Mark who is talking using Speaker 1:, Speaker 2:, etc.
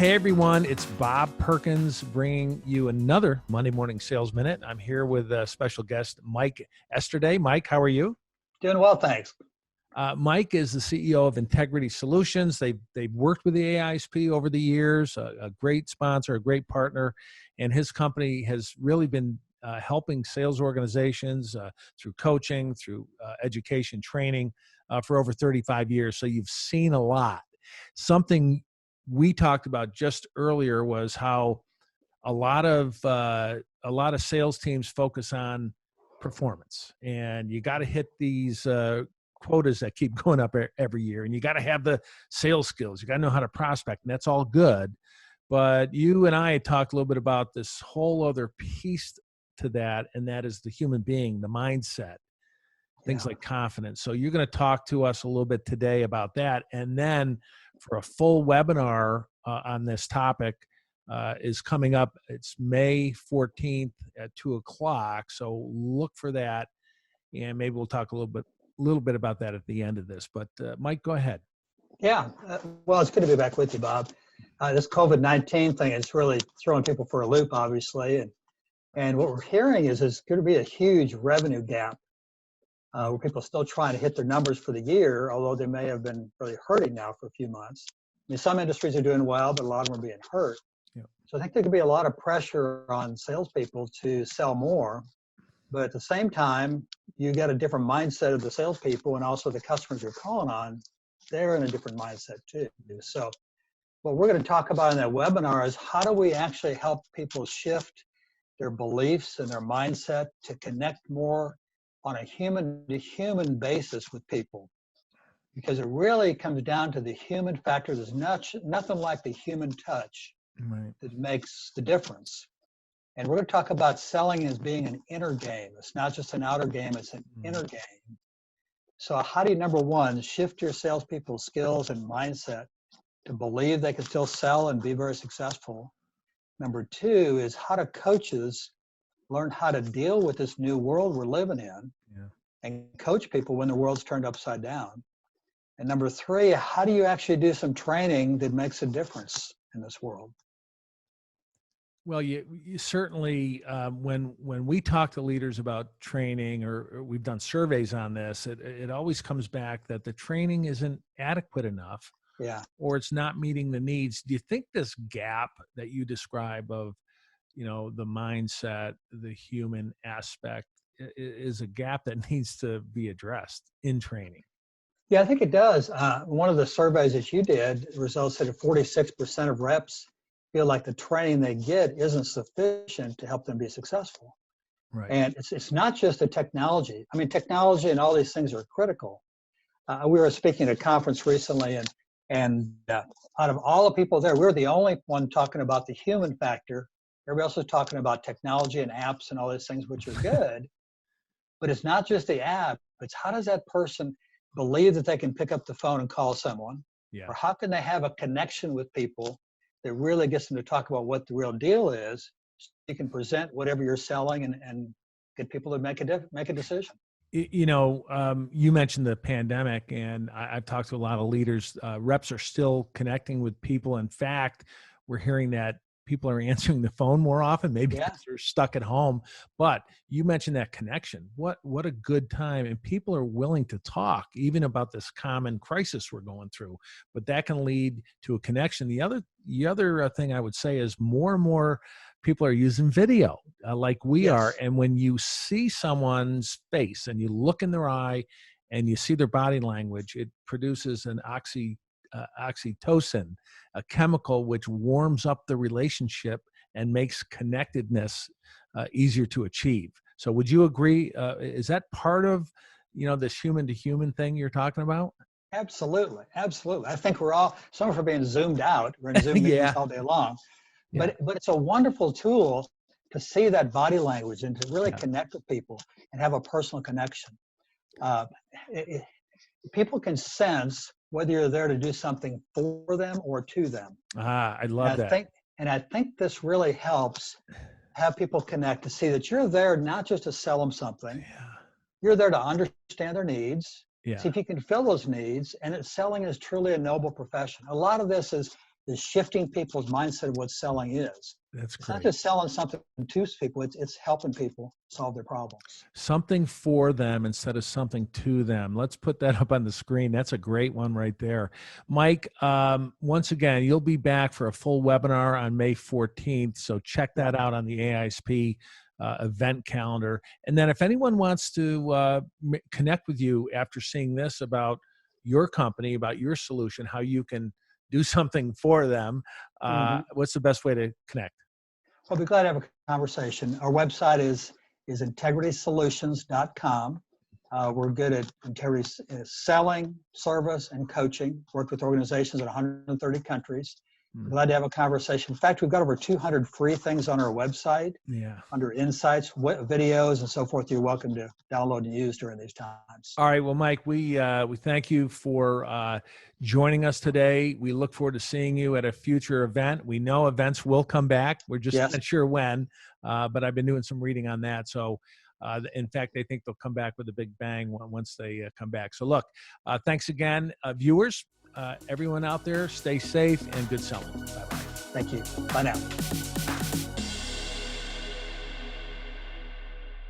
Speaker 1: Hey everyone, it's Bob Perkins bringing you another Monday Morning Sales Minute. I'm here with a special guest, Mike Esterday. Mike, how are you?
Speaker 2: Doing well, thanks.
Speaker 1: Mike is the CEO of Integrity Solutions. They've worked with the AISP over the years, a great sponsor, a great partner, and his company has really been helping sales organizations through coaching, through education, training for over 35 years. So you've seen a lot. Something we talked about just earlier was how a lot of sales teams focus on performance, and you got to hit these quotas that keep going up every year, and you got to have the sales skills. You got to know how to prospect, and that's all good. But you and I talked a little bit about this whole other piece to that, and that is the human being, the mindset, things like confidence. So you're going to talk to us a little bit today about that, and then for a full webinar on this topic is coming up. It's May 14th at 2:00. So look for that, and maybe we'll talk a little bit about that at the end of this. But Mike, go ahead.
Speaker 2: Yeah, well, it's good to be back with you, Bob. This COVID-19 thing is really throwing people for a loop, obviously, and what we're hearing is there's going to be a huge revenue gap where people are still trying to hit their numbers for the year, although they may have been really hurting now for a few months. I mean, some industries are doing well, but a lot of them are being hurt. Yeah. So I think there could be a lot of pressure on salespeople to sell more, but at the same time, you got a different mindset of the salespeople, and also the customers you're calling on, they're in a different mindset too. So what we're going to talk about in that webinar is how do we actually help people shift their beliefs and their mindset to connect more on a human-to-human basis with people, because it really comes down to the human factor. There's nothing like the human touch that makes the difference. And we're going to talk about selling as being an inner game. It's not just an outer game, it's an inner game. So how do you, number one, shift your salespeople's skills and mindset to believe they can still sell and be very successful? Number two is how do coaches learn how to deal with this new world we're living in and coach people when the world's turned upside down. And number three, how do you actually do some training that makes a difference in this world?
Speaker 1: Well, you certainly, when we talk to leaders about training, or we've done surveys on this, it always comes back that the training isn't adequate enough, or it's not meeting the needs. Do you think this gap that you describe of the mindset, the human aspect, is a gap that needs to be addressed in training?
Speaker 2: Yeah, I think it does. One of the surveys that you did, results said 46% of reps feel like the training they get isn't sufficient to help them be successful. Right. And it's not just the technology. I mean, technology and all these things are critical. We were speaking at a conference recently, and out of all the people there, we were the only one talking about the human factor. Everybody else is talking about technology and apps and all these things, which are good, but it's not just the app. It's how does that person believe that they can pick up the phone and call someone? Or how can they have a connection with people that really gets them to talk about what the real deal is, so you can present whatever you're selling and get people to make a decision.
Speaker 1: You mentioned the pandemic, and I've talked to a lot of leaders. Reps are still connecting with people. In fact, we're hearing that people are answering the phone more often, maybe because they're stuck at home. But you mentioned that connection. What a good time. And people are willing to talk even about this common crisis we're going through. But that can lead to a connection. The other thing I would say is more and more people are using video like we are. And when you see someone's face and you look in their eye and you see their body language, it produces an oxytocin, a chemical which warms up the relationship and makes connectedness easier to achieve. So would you agree? Is that part of, this human to human thing you're talking about?
Speaker 2: Absolutely. Absolutely. I think some of us are being zoomed out. We're in Zoom meetings all day long, but it's a wonderful tool to see that body language and to really connect with people and have a personal connection. People can sense whether you're there to do something for them or to them.
Speaker 1: I love that.
Speaker 2: I think this really helps have people connect to see that you're there not just to sell them something. You're there to understand their needs, see if you can fill those needs, and selling is truly a noble profession. A lot of this is is shifting people's mindset of what selling is.
Speaker 1: That's
Speaker 2: It's not
Speaker 1: great.
Speaker 2: just selling something to people, it's helping people solve their problems.
Speaker 1: Something for them instead of something to them. Let's put that up on the screen. That's a great one right there. Mike, once again, you'll be back for a full webinar on May 14th. So check that out on the AISP event calendar. And then if anyone wants to connect with you after seeing this about your company, about your solution, how you can do something for them, what's the best way to connect?
Speaker 2: I'll be glad to have a conversation. Our website is integritysolutions.com. We're good at integrity selling, service, and coaching. Worked with organizations in 130 countries. Glad to have a conversation. In fact, we've got over 200 free things on our website. Under insights, videos, and so forth. You're welcome to download and use during these times.
Speaker 1: All right. Well, Mike, we thank you for joining us today. We look forward to seeing you at a future event. We know events will come back. We're just not sure when, but I've been doing some reading on that. So, in fact, I think they'll come back with a big bang once they come back. So, look, thanks again, viewers. Everyone out there, stay safe and good selling. Bye-bye.
Speaker 2: Thank you. Bye now.